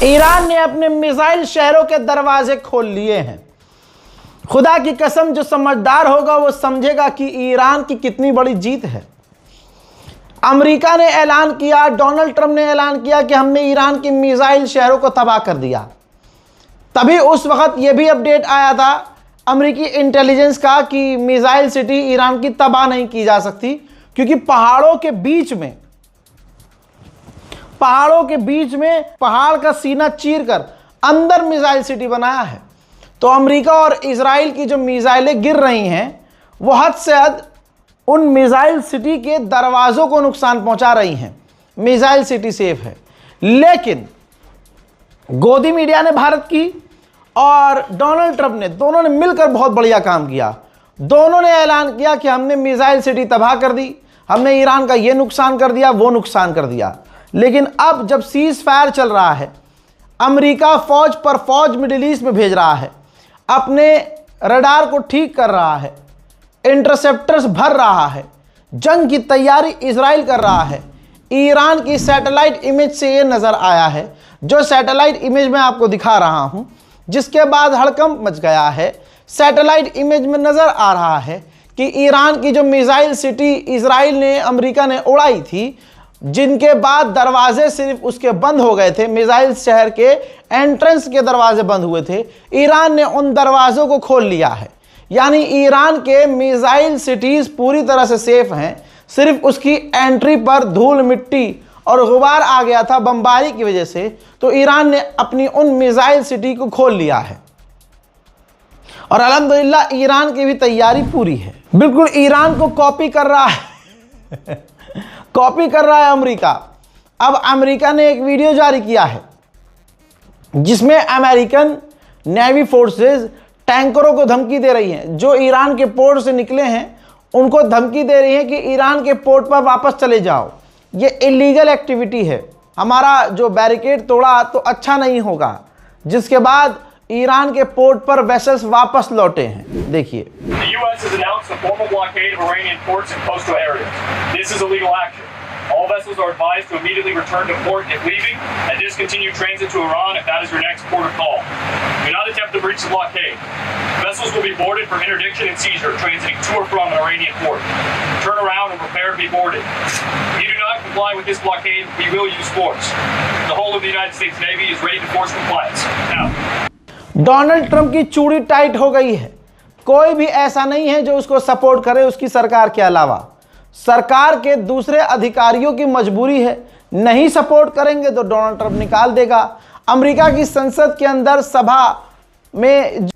Iran ने अपने missile शहरों के दरवाजे खोल लिए हैं। खुदा की कसम, जो समझदार होगा वो समझेगा कि ईरान की कितनी बड़ी जीत है। अमेरिका ने ऐलान किया, डोनाल्ड ट्रंप ने ऐलान किया कि हमने ईरान की मिसाइल शहरों को तबाह कर दिया। तभी उस वक्त यह भी अपडेट आया था अमेरिकी इंटेलिजेंस का कि मिसाइल सिटी ईरान की तबाह नहीं की जा सकती, क्योंकि पहाड़ों के बीच में पहाड़ का सीना चीरकर अंदर मिसाइल सिटी बनाया है। तो अमेरिका और इजराइल की जो मिसाइलें गिर रही हैं वो हद से हद उन मिसाइल सिटी के दरवाज़ों को नुकसान पहुंचा रही हैं। मिसाइल सिटी सेफ है, लेकिन गोदी मीडिया ने भारत की और डोनाल्ड ट्रंप ने, दोनों ने मिलकर बहुत बढ़िया काम किया। दोनों ने ऐलान किया कि हमने मिसाइल सिटी तबाह कर दी, हमने ईरान का ये नुकसान कर दिया, वो नुकसान कर दिया। लेकिन अब जब सीज फायर चल रहा है, अमेरिका फौज पर फौज मिडिल ईस्ट में भेज रहा है, अपने रडार को ठीक कर रहा है, इंटरसेप्टर्स भर रहा है, जंग की तैयारी इजराइल कर रहा है। ईरान की सैटेलाइट इमेज से ये नज़र आया है, जो सैटेलाइट इमेज मैं आपको दिखा रहा हूं, जिसके बाद हड़कंप मच गया है। सैटेलाइट इमेज में नज़र आ रहा है कि ईरान की जो मिसाइल सिटी इजराइल ने, अमेरिका ने उड़ाई थी, जिनके बाद दरवाजे सिर्फ उसके बंद हो गए थे, मिसाइल शहर के एंट्रेंस के दरवाजे बंद हुए थे, ईरान ने उन दरवाज़ों को खोल लिया है। यानी ईरान के मिसाइल सिटीज़ पूरी तरह से सेफ हैं। सिर्फ उसकी एंट्री पर धूल मिट्टी और गुबार आ गया था बमबारी की वजह से, तो ईरान ने अपनी उन मिसाइल सिटी को खोल लिया है। और अल्हम्दुलिल्लाह ईरान की भी तैयारी पूरी है। बिल्कुल ईरान को कॉपी कर रहा है कॉपी कर रहा है अमेरिका। अब अमेरिका ने एक वीडियो जारी किया है जिसमें अमेरिकन नेवी फोर्सेस टैंकरों को धमकी दे रही हैं, जो ईरान के पोर्ट से निकले हैं उनको धमकी दे रही है कि ईरान के पोर्ट पर वापस चले जाओ, ये इलीगल एक्टिविटी है, हमारा जो बैरिकेड तोड़ा तो अच्छा नहीं होगा। जिसके बाद ईरान के पोर्ट पर वेसल्स वापस लौटे हैं। देखिए, All vessels are advised to immediately return to port if leaving and discontinue transit to Iran if that is your next port of call. Do not attempt to breach the blockade. Vessels will be boarded for interdiction and seizure transiting to or from an Iranian port. Turn around and prepare to be boarded. If you do not comply with this blockade, we will use force. The whole of the United States Navy is ready to force compliance. Now, Donald Trump की चूड़ी tight हो गई है। कोई भी ऐसा नहीं है जो उसको सपोर्ट करे उसकी सरकार के अलावा। सरकार के दूसरे अधिकारियों की मजबूरी है, नहीं सपोर्ट करेंगे तो डोनाल्ड ट्रंप निकाल देगा। अमेरिका की संसद के अंदर सभा में,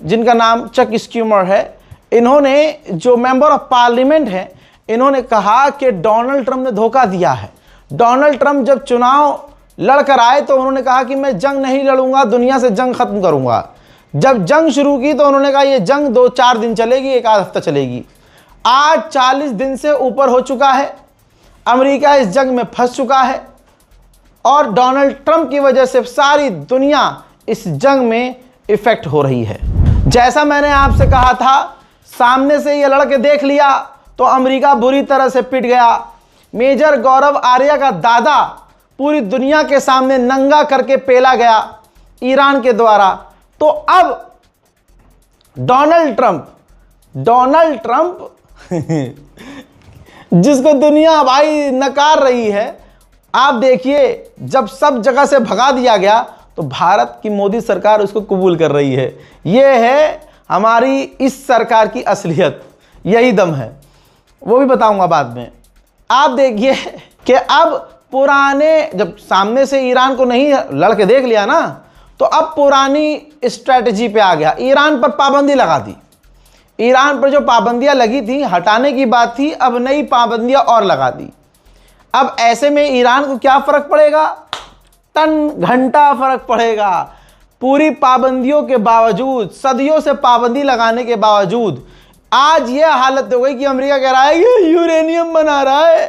जिनका नाम चक स्क्यूमर है, इन्होंने, जो मेंबर ऑफ पार्लियामेंट हैं, इन्होंने कहा कि डोनाल्ड ट्रंप ने धोखा दिया है। डोनाल्ड ट्रंप जब चुनाव लड़कर आए तो उन्होंने कहा कि मैं जंग नहीं लड़ूंगा, दुनिया से जंग खत्म करूंगा। जब जंग शुरू की तो उन्होंने कहा ये जंग 2-4 दिन चलेगी, एक आध हफ्ता चलेगी। आज 40 दिन से ऊपर हो चुका है, अमेरिका इस जंग में फंस चुका है और डोनाल्ड ट्रंप की वजह से सारी दुनिया इस जंग में इफेक्ट हो रही है। जैसा मैंने आपसे कहा था, सामने से ये लड़के देख लिया तो अमेरिका बुरी तरह से पिट गया। मेजर गौरव आर्या का दादा पूरी दुनिया के सामने नंगा करके पेला गया ईरान के द्वारा। तो अब डोनाल्ड ट्रंप जिसको दुनिया भाई नकार रही है, आप देखिए जब सब जगह से भगा दिया गया तो भारत की मोदी सरकार उसको कबूल कर रही है। यह है हमारी इस सरकार की असलियत, यही दम है, वो भी बताऊंगा बाद में। आप देखिए कि अब पुराने, जब सामने से ईरान को नहीं लड़के देख लिया ना, तो अब पुरानी स्ट्रेटजी पे आ गया। ईरान पर पाबंदी लगा दी। ईरान पर जो पाबंदियां लगी थी हटाने की बात थी, अब नई पाबंदियां और लगा दी। अब ऐसे में ईरान को क्या फर्क पड़ेगा? टन घंटा फर्क पड़ेगा। पूरी पाबंदियों के बावजूद, सदियों से पाबंदी लगाने के बावजूद आज यह हालत हो गई कि अमेरिका कह रहा है ये यूरेनियम बना रहा है,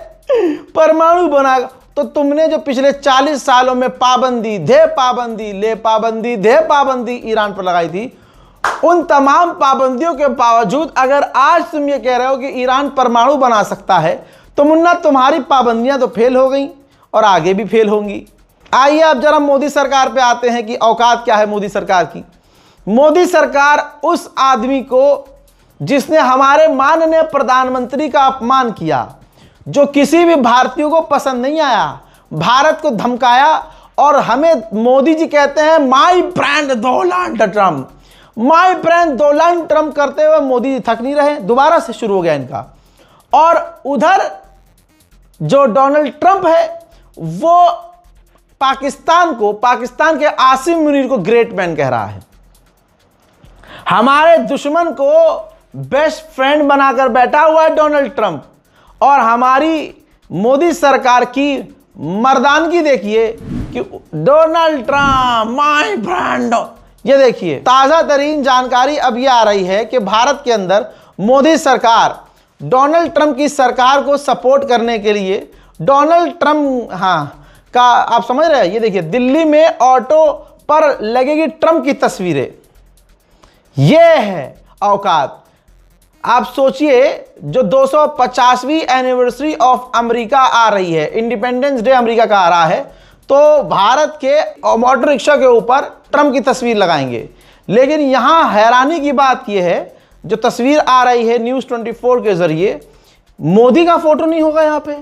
परमाणु बनाएगा। तो तुमने जो पिछले 40 सालों में पाबंदी दे पाबंदी ले पाबंदी दे पाबंदी ईरान पर लगाई थी, उन तमाम पाबंदियों के बावजूद अगर आज तुम ये कह रहे हो कि ईरान परमाणु बना सकता है, तो मुन्ना तुम्हारी पाबंदियां तो फेल हो गई और आगे भी फेल होंगी। आइए अब जरा मोदी सरकार पे आते हैं कि औकात क्या है मोदी सरकार की। मोदी सरकार उस आदमी को जिसने हमारे माननीय प्रधानमंत्री का अपमान किया, जो किसी भी भारतीय को पसंद नहीं आया, भारत को धमकाया, और हमें मोदी जी कहते हैं my friend Donald Trump, my friend Donald Trump करते हुए मोदी जी थक नहीं रहे, दोबारा से शुरू हो गया इनका। और उधर जो डोनाल्ड ट्रंप है वो पाकिस्तान के आसिम मुनीर को ग्रेट मैन कह रहा है। हमारे दुश्मन को बेस्ट फ्रेंड बनाकर बैठा हुआ है डोनाल्ड ट्रंप। और हमारी मोदी सरकार की मर्दानगी देखिए कि डोनाल्ड ट्रंप माय फ्रेंड। ये देखिए ताजा तरीन जानकारी अब ये आ रही है कि भारत के अंदर मोदी सरकार डोनाल्ड ट्रंप की सरकार को सपोर्ट करने के लिए डोनाल्ड ट्रंप का आप समझ रहे हैं। ये देखिए दिल्ली में ऑटो पर लगेगी ट्रंप की तस्वीरें। यह है औकात। आप सोचिए जो 250वीं एनिवर्सरी ऑफ अमेरिका आ रही है, इंडिपेंडेंस डे अमेरिका का आ रहा है, तो भारत के ऑटो रिक्शा के ऊपर ट्रंप की तस्वीर लगाएंगे। लेकिन यहां हैरानी की बात यह है, जो तस्वीर आ रही है न्यूज़ 24 के जरिए, मोदी का फोटो नहीं होगा यहां पे।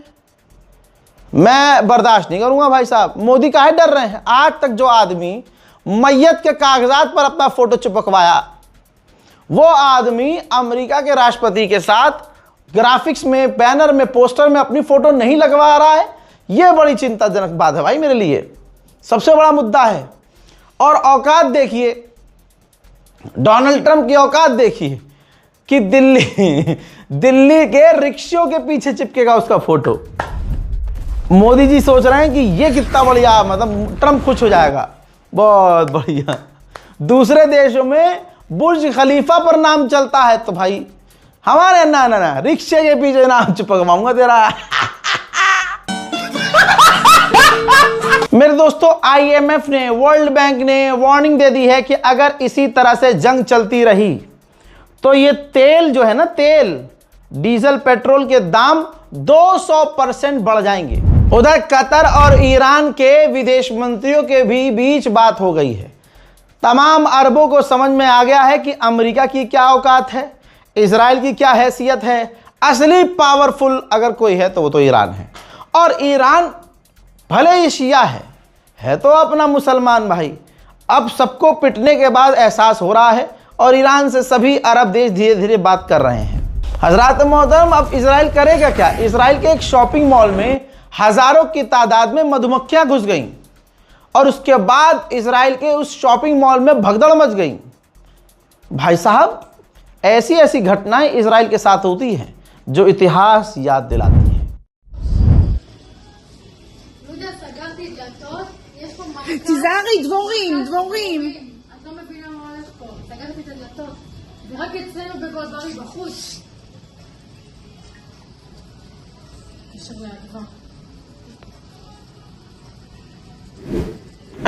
मैं बर्दाश्त नहीं करूंगा भाई साहब। मोदी काहे डर रहे हैं? आज तक जो आदमी मैयत के कागजात पर अपना फोटो चिपकवाया, वो आदमी अमेरिका के राष्ट्रपति के साथ ग्राफिक्स में, बैनर में, पोस्टर में अपनी फोटो नहीं लगवा रहा है। यह बड़ी चिंताजनक बात है भाई मेरे लिए, सबसे बड़ा मुद्दा है। और औकात देखिए, डोनाल्ड ट्रंप की औकात देखिए कि दिल्ली के रिक्शों के पीछे चिपकेगा उसका फोटो। मोदी जी सोच रहे हैं कि ये कितना बढ़िया, मतलब ट्रंप खुश हो जाएगा, बहुत बढ़िया। दूसरे देशों में बुर्ज खलीफा पर नाम चलता है, तो भाई हमारे ना रिक्शे के पीछे नाम चिपकवाऊंगा तेरा। मेरे दोस्तों, IMF ने, वर्ल्ड बैंक ने वार्निंग दे दी है कि अगर इसी तरह से जंग चलती रही तो ये तेल जो है ना, तेल, डीजल, पेट्रोल के दाम 200% बढ़ जाएंगे। उधर कतर और ईरान के विदेश मंत्रियों के भी बीच बात हो गई है। तमाम अरबों को समझ में आ गया है कि अमेरिका की क्या औकात है, इजराइल की क्या हैसियत है। असली पावरफुल अगर कोई है तो वो तो ईरान है। और ईरान भले ही शिया है तो अपना मुसलमान भाई। अब सबको पिटने के बाद एहसास हो रहा है और ईरान से सभी अरब देश धीरे धीरे बात कर रहे हैं। हजरात मोहतरम, अब इजराइल करेगा क्या? इजराइल के एक शॉपिंग मॉल में हजारों की तादाद में मधुमक्खियां घुस गईं और उसके बाद इजराइल के उस शॉपिंग मॉल में भगदड़ मच गई। भाई साहब, ऐसी ऐसी घटनाएं इजराइल के साथ होती हैं जो इतिहास याद दिलाती है। תיזהרי, דבורים. את לא מבינה מה הולך פה. סגרתי את הדלתות. ורק אצלנו בגולברי בחוץ. קשר לאדווה.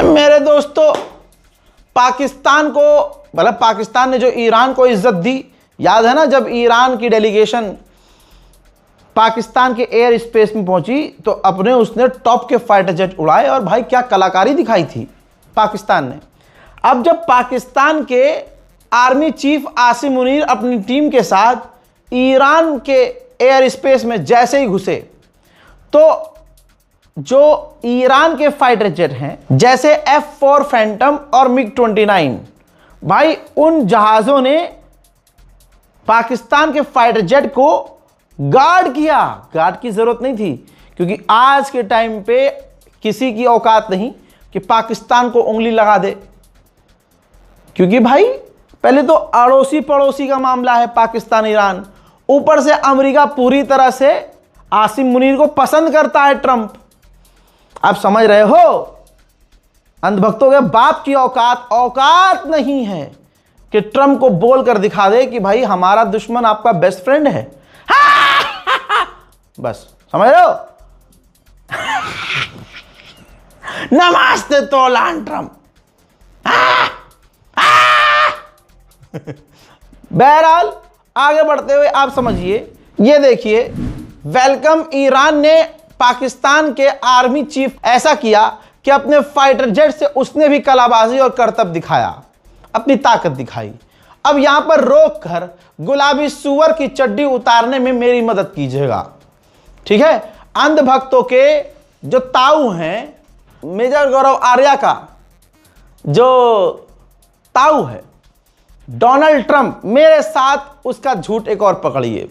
मेरे दोस्तों, पाकिस्तान को, मतलब पाकिस्तान ने जो ईरान को इज्जत दी, याद है ना, जब ईरान की डेलीगेशन पाकिस्तान के एयर स्पेस में पहुंची तो अपने उसने टॉप के फाइटर जेट उड़ाए और भाई क्या कलाकारी दिखाई थी पाकिस्तान ने। अब जब पाकिस्तान के आर्मी चीफ आसिम मुनीर अपनी टीम के साथ ईरान के एयर स्पेस में जैसे ही घुसे तो जो ईरान के फाइटर जेट हैं, जैसे F4 फैंटम और MiG-29, भाई उन जहाज़ों ने पाकिस्तान के फाइटर जेट को गार्ड किया। गार्ड की ज़रूरत नहीं थी, क्योंकि आज के टाइम पे किसी की औकात नहीं कि पाकिस्तान को उंगली लगा दे, क्योंकि भाई पहले तो अड़ोसी पड़ोसी का मामला है पाकिस्तान ईरान, ऊपर से अमेरिका पूरी तरह से आसिम मुनीर को पसंद करता है ट्रंप। आप समझ रहे हो, अंधभक्तों के बाप की औकात नहीं है कि ट्रंप को बोल कर दिखा दे कि भाई हमारा दुश्मन आपका बेस्ट फ्रेंड है। बस समझ रहे हो। नमस्ते डोनाल्ड ट्रंप। बहरहाल आगे बढ़ते हुए आप समझिए, ये देखिए, वेलकम ईरान ने पाकिस्तान के आर्मी चीफ ऐसा किया कि अपने फाइटर जेट से उसने भी कलाबाजी और करतब दिखाया, अपनी ताकत दिखाई। अब यहां पर रोक कर गुलाबी सुअर की चड्डी उतारने में मेरी मदद कीजिएगा, ठीक है। अंधभक्तों के जो ताऊ हैं, मेजर गौरव आर्या का जो ताऊ है डोनाल्ड ट्रंप, मेरे साथ उसका झूठ एक और पकड़िए।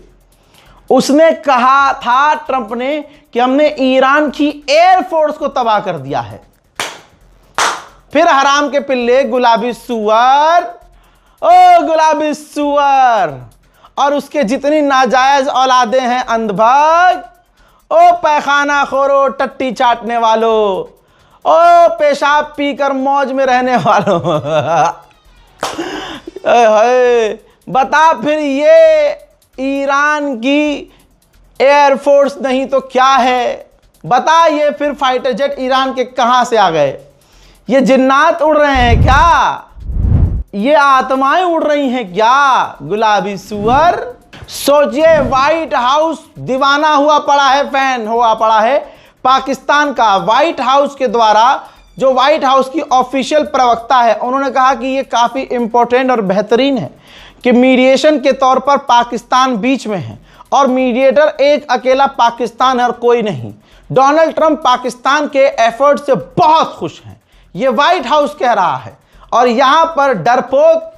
उसने कहा था ट्रंप ने कि हमने ईरान की एयरफोर्स को तबाह कर दिया है। फिर हराम के पिल्ले गुलाबी सुअर, ओ गुलाबी सुअर और उसके जितनी नाजायज औलादे हैं अंधभक्त, ओ पैखाना खोरो, टट्टी चाटने वालों, ओ पेशाब पीकर मौज में रहने वालों बता फिर ये ईरान की एयरफोर्स नहीं तो क्या है? बता ये फिर फाइटर जेट ईरान के कहां से आ गए? ये जिन्नात उड़ रहे हैं क्या? ये आत्माएं उड़ रही हैं क्या? गुलाबी सुअर, सोचिए व्हाइट हाउस दीवाना हुआ पड़ा है, फैन हुआ पड़ा है पाकिस्तान का। व्हाइट हाउस के द्वारा, जो व्हाइट हाउस की ऑफिशियल प्रवक्ता है, उन्होंने कहा कि ये काफी इंपॉर्टेंट और बेहतरीन है कि मीडिएशन के तौर पर पाकिस्तान बीच में है और मीडिएटर एक अकेला पाकिस्तान है और कोई नहीं। डोनाल्ड ट्रंप पाकिस्तान के एफर्ट से बहुत खुश हैं, ये व्हाइट हाउस कह रहा है। और यहां पर डरपोक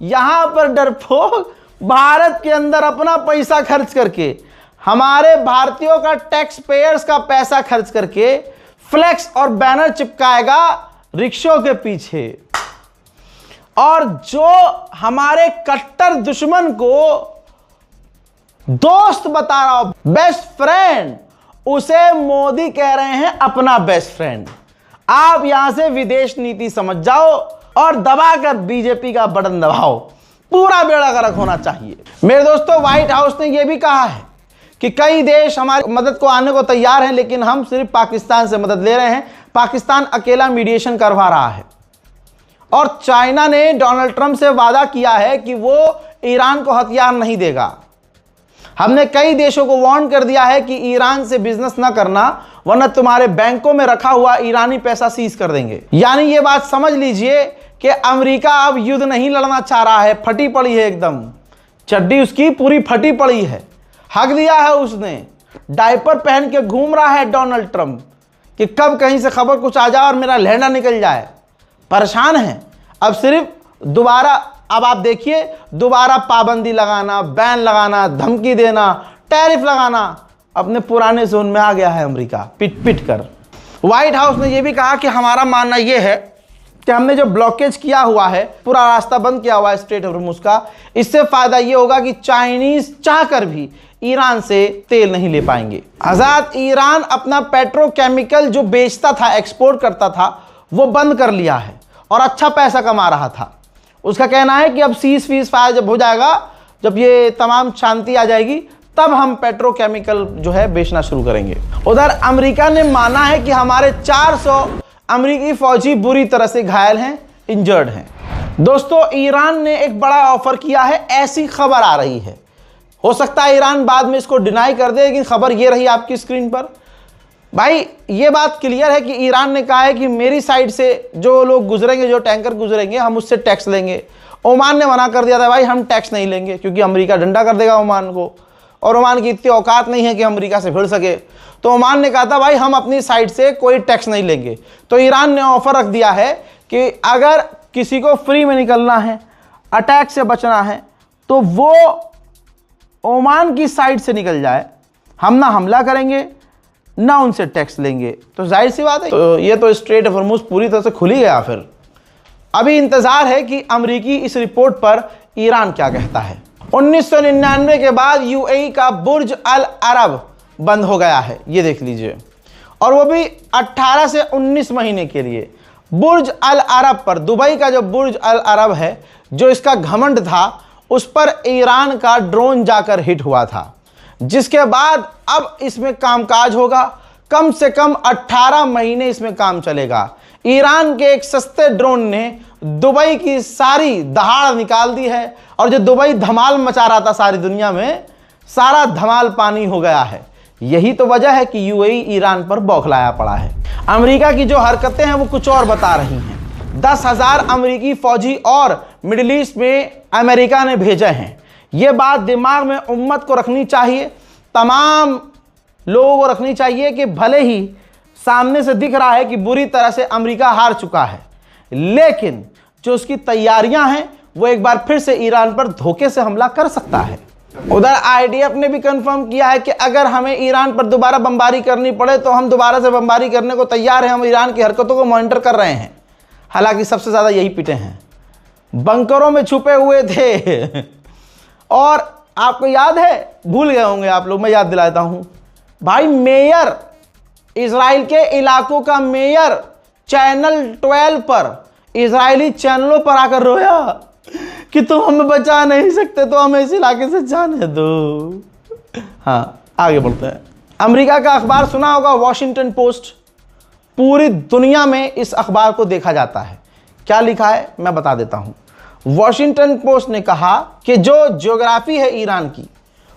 यहां पर डरपोक भारत के अंदर अपना पैसा खर्च करके, हमारे भारतीयों का टैक्स पेयर्स का पैसा खर्च करके फ्लेक्स और बैनर चिपकाएगा रिक्शों के पीछे, और जो हमारे कट्टर दुश्मन को दोस्त बता रहा हो, बेस्ट फ्रेंड, उसे मोदी कह रहे हैं अपना बेस्ट फ्रेंड। आप यहां से विदेश नीति समझ जाओ और दबाकर बीजेपी का बटन दबाओ, पूरा बेड़ा गर्क होना चाहिए। मेरे दोस्तों, व्हाइट हाउस ने यह भी कहा है कि कई देश हमारी मदद को आने को तैयार हैं, लेकिन हम सिर्फ पाकिस्तान से मदद ले रहे हैं। पाकिस्तान अकेला मीडिएशन करवा रहा है। और चाइना ने डोनाल्ड ट्रंप से वादा किया है कि वो ईरान को हथियार नहीं देगा। हमने कई देशों को वार्न कर दिया है कि ईरान से बिजनेस ना करना, वरना तुम्हारे बैंकों में रखा हुआ ईरानी पैसा सीज कर देंगे। यानी ये बात समझ लीजिए कि अमेरिका अब युद्ध नहीं लड़ना चाह रहा है, फटी पड़ी है एकदम, चड्डी उसकी पूरी फटी पड़ी है। हक दिया है उसने, डायपर पहन के घूम रहा है डोनाल्ड ट्रंप कि कब कहीं से खबर कुछ आ जाए और मेरा लहंगा निकल जाए। परेशान है। अब सिर्फ दोबारा, अब आप देखिए, दोबारा पाबंदी लगाना, बैन लगाना, धमकी देना, टैरिफ लगाना, अपने पुराने जोन में आ गया है अमेरिका पिट पिट कर। व्हाइट हाउस ने यह भी कहा कि हमारा मानना यह है कि हमने जो ब्लॉकेज किया हुआ है, पूरा रास्ता बंद किया हुआ है स्ट्रेट ऑफ हॉर्मुज़ का, इससे फायदा यह होगा कि चाइनीज चाहकर भी ईरान से तेल नहीं ले पाएंगे। आजाद ईरान अपना पेट्रोकेमिकल जो बेचता था, एक्सपोर्ट करता था, वो बंद कर लिया है और अच्छा पैसा कमा रहा था। उसका कहना है कि अब सीज फीस फायर जब हो जाएगा, जब ये तमाम शांति आ जाएगी, तब हम पेट्रोकेमिकल जो है बेचना शुरू करेंगे। उधर अमेरिका ने माना है कि हमारे 400 अमेरिकी फौजी बुरी तरह से घायल हैं, इंजर्ड हैं। दोस्तों, ईरान ने एक बड़ा ऑफर किया है, ऐसी खबर आ रही है। हो सकता है ईरान बाद में इसको डिनाई कर दे, लेकिन खबर ये रही आपकी स्क्रीन पर। भाई ये बात क्लियर है कि ईरान ने कहा है कि मेरी साइड से जो लोग गुजरेंगे, जो टैंकर गुजरेंगे, हम उससे टैक्स लेंगे। ओमान ने मना कर दिया था, भाई हम टैक्स नहीं लेंगे, क्योंकि अमेरिका डंडा कर देगा ओमान को, और ओमान की इतनी औकात नहीं है कि अमेरिका से भिड़ सके। तो ओमान ने कहा था, भाई हम अपनी साइड से कोई टैक्स नहीं लेंगे। तो ईरान ने ऑफर रख दिया है कि अगर किसी को फ्री में निकलना है, अटैक से बचना है, तो वो ओमान की साइड से निकल जाए, हम ना हमला करेंगे ना उनसे टैक्स लेंगे। तो जाहिर सी बात है, तो ये तो स्ट्रेट ऑफ हॉर्मुज़ पूरी तरह से खुल ही गया। फिर अभी इंतजार है कि अमेरिकी इस रिपोर्ट पर ईरान क्या कहता है। 1999 के बाद यूएई का बुर्ज अल अरब बंद हो गया है, ये देख लीजिए, और वो भी 18 से 19 महीने के लिए। बुर्ज अल अरब पर, दुबई का जो बुर्ज अल अरब है, जो इसका घमंड था, उस पर ईरान का ड्रोन जाकर हिट हुआ था, जिसके बाद अब इसमें कामकाज होगा। कम से कम 18 महीने इसमें काम चलेगा। ईरान के एक सस्ते ड्रोन ने दुबई की सारी दहाड़ निकाल दी है, और जो दुबई धमाल मचा रहा था सारी दुनिया में, सारा धमाल पानी हो गया है। यही तो वजह है कि यूएई ईरान पर बौखलाया पड़ा है। अमेरिका की जो हरकतें हैं वो कुछ और बता रही हैं। 10,000 अमेरिकी फौजी और मिडिल ईस्ट में अमेरिका ने भेजे हैं। ये बात दिमाग में उम्मत को रखनी चाहिए, तमाम लोगों को रखनी चाहिए कि भले ही सामने से दिख रहा है कि बुरी तरह से अमेरिका हार चुका है, लेकिन जो उसकी तैयारियां हैं वो एक बार फिर से ईरान पर धोखे से हमला कर सकता है। उधर आईडीएफ ने भी कंफर्म किया है कि अगर हमें ईरान पर दोबारा बमबारी करनी पड़े तो हम दोबारा से बमबारी करने को तैयार हैं। हम ईरान की हरकतों को मॉनिटर कर रहे हैं। हालांकि सबसे ज़्यादा यही पिटे हैं, बंकरों में छुपे हुए थे। और आपको याद है, भूल गए होंगे आप लोग, मैं याद दिलाता हूं भाई, मेयर, इजराइल के इलाकों का मेयर चैनल 12 पर, इजरायली चैनलों पर आकर रोया कि तुम हमें बचा नहीं सकते तो हमें इस इलाके से जाने दो। हाँ, आगे बढ़ते हैं। अमेरिका का अखबार सुना होगा, वॉशिंगटन पोस्ट। पूरी दुनिया में इस अखबार को देखा जाता है। क्या लिखा है मैं बता देता हूं। वॉशिंगटन पोस्ट ने कहा कि जो ज्योग्राफी है ईरान की,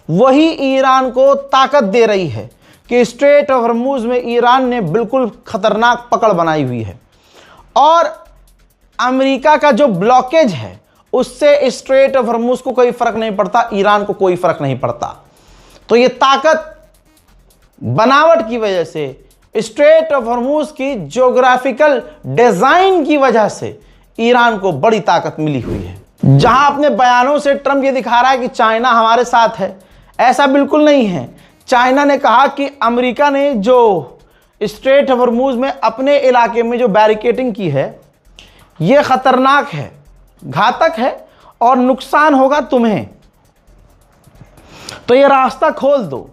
वही ईरान को ताकत दे रही है कि स्ट्रेट ऑफ हॉर्मुज में ईरान ने बिल्कुल खतरनाक पकड़ बनाई हुई है और अमेरिका का जो ब्लॉकेज है उससे स्ट्रेट ऑफ हॉर्मुज को कोई फर्क नहीं पड़ता, ईरान को कोई फर्क नहीं पड़ता। तो ये ताकत बनावट की वजह से, स्ट्रेट ऑफ हॉर्मुज की ज्योग्राफिकल डिजाइन की वजह से ईरान को बड़ी ताकत मिली हुई है। जहां अपने बयानों से ट्रंप ये दिखा रहा है कि चाइना हमारे साथ है, ऐसा बिल्कुल नहीं है। चाइना ने कहा कि अमेरिका ने जो स्ट्रेट ऑफ हॉर्मुज में अपने इलाके में जो बैरिकेडिंग की है यह खतरनाक है, घातक है और नुकसान होगा तुम्हें, तो ये रास्ता खोल दो,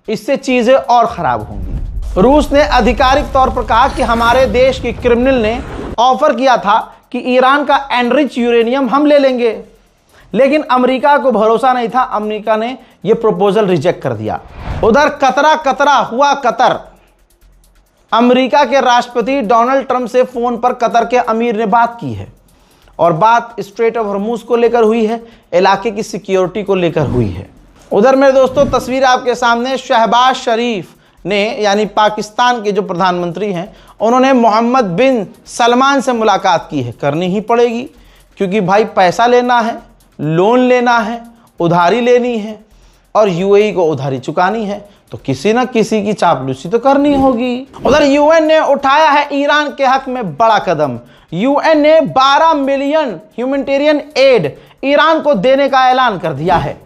इससे चीजें और खराब होंगी। रूस ने आधिकारिक तौर पर कहा कि हमारे देश के क्रिमिनल ने ऑफर किया था कि ईरान का एनरिच यूरेनियम हम ले लेंगे, लेकिन अमेरिका को भरोसा नहीं था। अमेरिका ने यह प्रपोजल रिजेक्ट कर दिया। उधर कतरा हुआ कतर। अमेरिका के राष्ट्रपति डोनाल्ड ट्रंप से फोन पर कतर के अमीर ने बात की है और बात स्ट्रेट ऑफ हॉर्मुज को लेकर हुई है, इलाके की सिक्योरिटी को लेकर हुई है। उधर मेरे दोस्तों तस्वीर आपके सामने, शहबाज शरीफ ने, यानी पाकिस्तान के जो प्रधानमंत्री हैं, उन्होंने मोहम्मद बिन सलमान से मुलाकात की है। करनी ही पड़ेगी क्योंकि भाई पैसा लेना है, लोन लेना है, उधारी लेनी है और यूएई को उधारी चुकानी है, तो किसी ना किसी की चापलूसी तो करनी होगी। उधर यूएन ने उठाया है ईरान के हक में बड़ा कदम। यूएन ने 12 मिलियन ह्यूमैनिटेरियन एड ईरान को देने का ऐलान कर दिया है।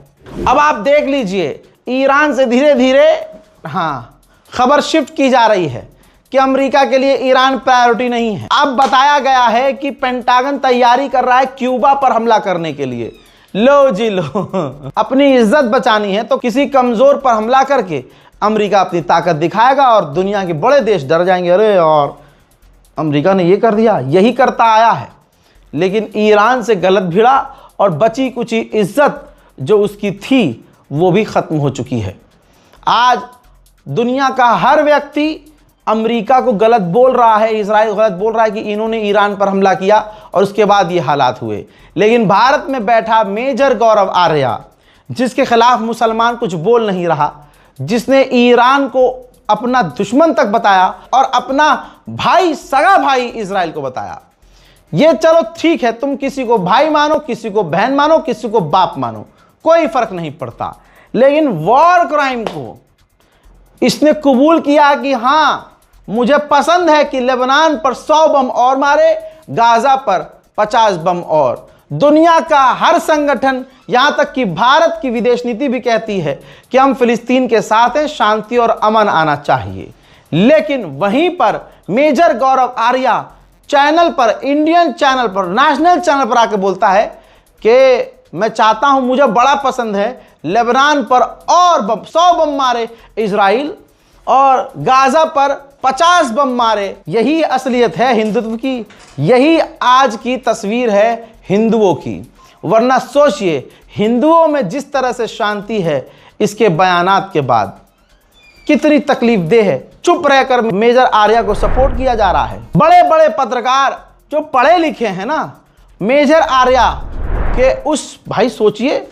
अब आप देख लीजिए, ईरान से धीरे धीरे खबर शिफ्ट की जा रही है कि अमेरिका के लिए ईरान प्रायोरिटी नहीं है। अब बताया गया है कि पेंटागन तैयारी कर रहा है क्यूबा पर हमला करने के लिए। लो जी लो, अपनी इज्जत बचानी है तो किसी कमजोर पर हमला करके अमेरिका अपनी ताकत दिखाएगा और दुनिया के बड़े देश डर जाएंगे, अरे और अमेरिका ने ये कर दिया, यही करता आया है। लेकिन ईरान से गलत भिड़ा और बची कुची इज्जत जो उसकी थी वो भी खत्म हो चुकी है। आज दुनिया का हर व्यक्ति अमेरिका को गलत बोल रहा है, इजराइल गलत बोल रहा है कि इन्होंने ईरान पर हमला किया और उसके बाद ये हालात हुए। लेकिन भारत में बैठा मेजर गौरव आर्या, जिसके खिलाफ मुसलमान कुछ बोल नहीं रहा, जिसने ईरान को अपना दुश्मन तक बताया और अपना भाई, सगा भाई इजराइल को बताया। ये चलो ठीक है, तुम किसी को भाई मानो, किसी को बहन मानो, किसी को बाप मानो, कोई फर्क नहीं पड़ता। लेकिन वॉर क्राइम को इसने कबूल किया कि हां, मुझे पसंद है कि लेबनान पर 100 बम और मारे, गाजा पर 50 बम और। दुनिया का हर संगठन, यहां तक कि भारत की विदेश नीति भी कहती है कि हम फिलिस्तीन के साथ हैं, शांति और अमन आना चाहिए। लेकिन वहीं पर मेजर गौरव आर्या चैनल पर, इंडियन चैनल पर, नेशनल चैनल पर आके बोलता है कि मैं चाहता हूं, मुझे बड़ा पसंद है लेबनान पर और 100 बम मारे इजराइल और गाजा पर 50 बम मारे। यही असलियत है हिंदुत्व की, यही आज की तस्वीर है हिंदुओं की। वरना सोचिए, हिंदुओं में जिस तरह से शांति है, इसके बयानात के बाद कितनी तकलीफ देह है। चुप रहकर मेजर आर्या को सपोर्ट किया जा रहा है। बड़े बड़े पत्रकार जो पढ़े लिखे हैं ना, मेजर आर्या के उस, भाई सोचिए,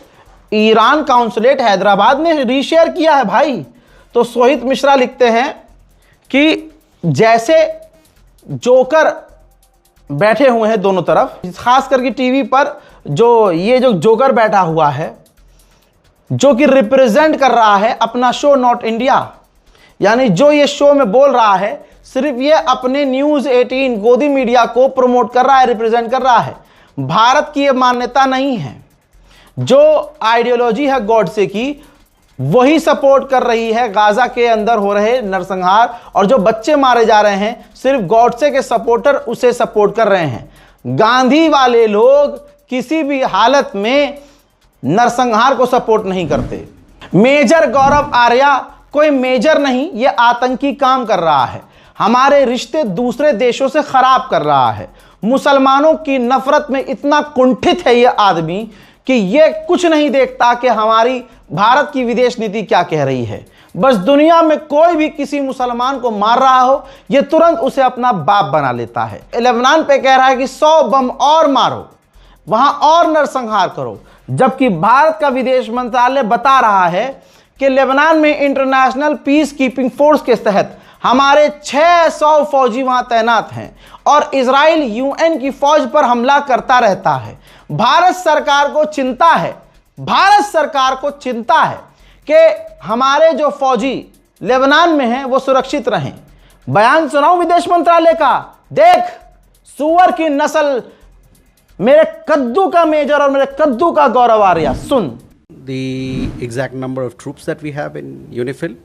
ईरान काउंसलेट हैदराबाद ने रीशेयर किया है भाई। तो सोहित मिश्रा लिखते हैं कि जैसे जोकर बैठे हुए हैं दोनों तरफ, खास करके टीवी पर जो जोकर बैठा हुआ है, जो कि रिप्रेजेंट कर रहा है अपना शो नॉट इंडिया, यानी जो ये शो में बोल रहा है सिर्फ ये अपने न्यूज़ 18 गोदी मीडिया को प्रमोट कर रहा है, रिप्रेजेंट कर रहा है। भारत की ये मान्यता नहीं है। जो आइडियोलॉजी है गॉडसे की, वही सपोर्ट कर रही है गाजा के अंदर हो रहे नरसंहार, और जो बच्चे मारे जा रहे हैं सिर्फ गॉडसे के सपोर्टर उसे सपोर्ट कर रहे हैं। गांधी वाले लोग किसी भी हालत में नरसंहार को सपोर्ट नहीं करते। मेजर गौरव आर्या कोई मेजर नहीं, ये आतंकी काम कर रहा है, हमारे रिश्ते दूसरे देशों से खराब कर रहा है। मुसलमानों की नफरत में इतना कुंठित है ये आदमी कि ये कुछ नहीं देखता कि हमारी भारत की विदेश नीति क्या कह रही है। बस दुनिया में कोई भी किसी मुसलमान को मार रहा हो, ये तुरंत उसे अपना बाप बना लेता है। लेबनान पे कह रहा है कि 100 बम और मारो, वहां और नरसंहार करो, जबकि भारत का विदेश मंत्रालय बता रहा है कि लेबनान में इंटरनेशनल पीस कीपिंग फोर्स के तहत हमारे 600 फौजी वहां तैनात हैं और इजराइल यूएन की फौज पर हमला करता रहता है। भारत सरकार को चिंता है, भारत सरकार को चिंता है कि हमारे जो फौजी लेबनान में हैं वो सुरक्षित रहें। बयान सुनाऊं विदेश मंत्रालय का? देख, सुअर की नस्ल, मेरे कद्दू का मेजर और मेरे कद्दू का गौरव आर्या, सुन। The exact number of troops that we have in UNIFIL,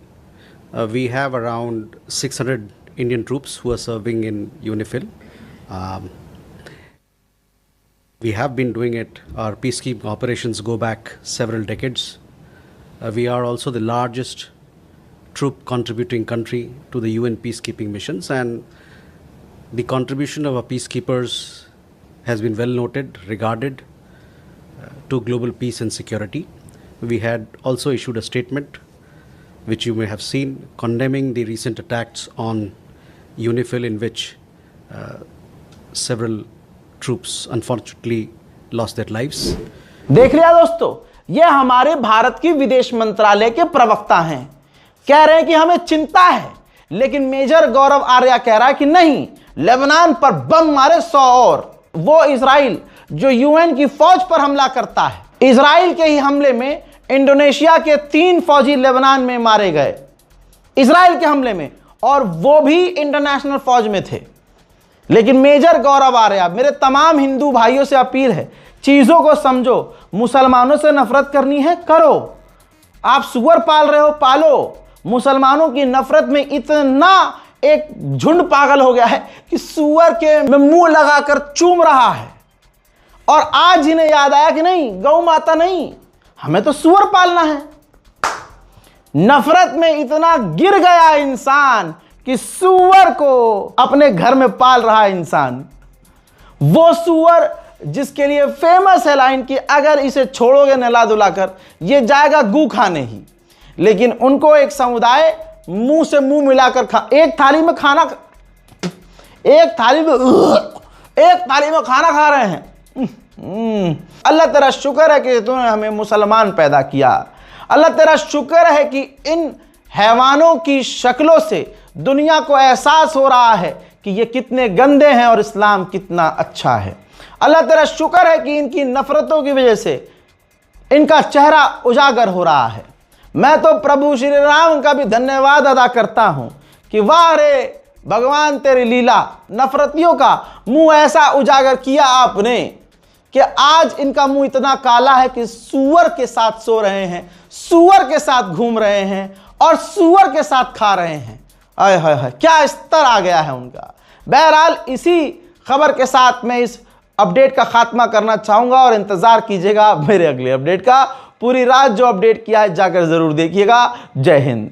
we have around 600 Indian troops who are serving in UNIFIL. We have been doing it, our peacekeeping operations go back several decades. We are also the largest troop contributing country to the UN peacekeeping missions, and the contribution of our peacekeepers has been well noted, regarded to global peace and security. We had also issued a statement, which you may have seen, condemning the recent attacks on UNIFIL, in which several troops unfortunately lost their lives. देख लिया दोस्तों, ये हमारे भारत की विदेश मंत्रालय के प्रवक्ता हैं, कह रहे हैं कि हमें चिंता है, लेकिन मेजर गौरव आर्या कह रहा है कि नहीं, लेबनान पर बम मारे 100 और। वो इजराइल जो यूएन की फौज पर हमला करता है, इजराइल के ही हमले में इंडोनेशिया के 3 फौजी लेबनान में मारे गए, इजराइल के हमले में, और वो भी इंटरनेशनल फौज में थे। लेकिन मेजर गौरव आर्या, मेरे तमाम हिंदू भाइयों से अपील है, चीजों को समझो। मुसलमानों से नफरत करनी है, करो। आप सुअर पाल रहे हो, पालो। मुसलमानों की नफरत में इतना एक झुंड पागल हो गया है कि सुअर के में मुंह लगाकर चूम रहा है, और आज इन्हें याद आया कि नहीं, गौ माता नहीं, हमें तो सुअर पालना है। नफरत में इतना गिर गया इंसान कि सुअर को अपने घर में पाल रहा है इंसान। वो सुअर जिसके लिए फेमस है लाइन कि अगर इसे छोड़ोगे नहला धुलाकर ये जाएगा गू खाने ही, लेकिन उनको एक समुदाय मुंह से मुंह मिलाकर एक थाली में खाना खा रहे हैं। अल्लाह तेरा शुक्र है कि तूने हमें मुसलमान पैदा किया। अल्लाह तेरा शुक्र है कि इन हैवानों की शक्लों से दुनिया को एहसास हो रहा है कि ये कितने गंदे हैं और इस्लाम कितना अच्छा है। अल्लाह तेरा शुक्र है कि इनकी नफरतों की वजह से इनका चेहरा उजागर हो रहा है। मैं तो प्रभु श्री राम का भी धन्यवाद अदा करता हूं कि वाह रे भगवान तेरी लीला, नफरतियों का मुंह ऐसा उजागर किया आपने कि आज इनका मुंह इतना काला है कि सूअर के साथ सो रहे हैं, सूअर के साथ घूम रहे हैं और सूअर के साथ खा रहे हैं। आय हाय हाय, क्या स्तर आ गया है उनका। बहरहाल इसी खबर के साथ मैं इस अपडेट का खात्मा करना चाहूंगा और इंतजार कीजिएगा मेरे अगले अपडेट का। पूरी रात जो अपडेट किया है जाकर जरूर देखिएगा। जय हिंद।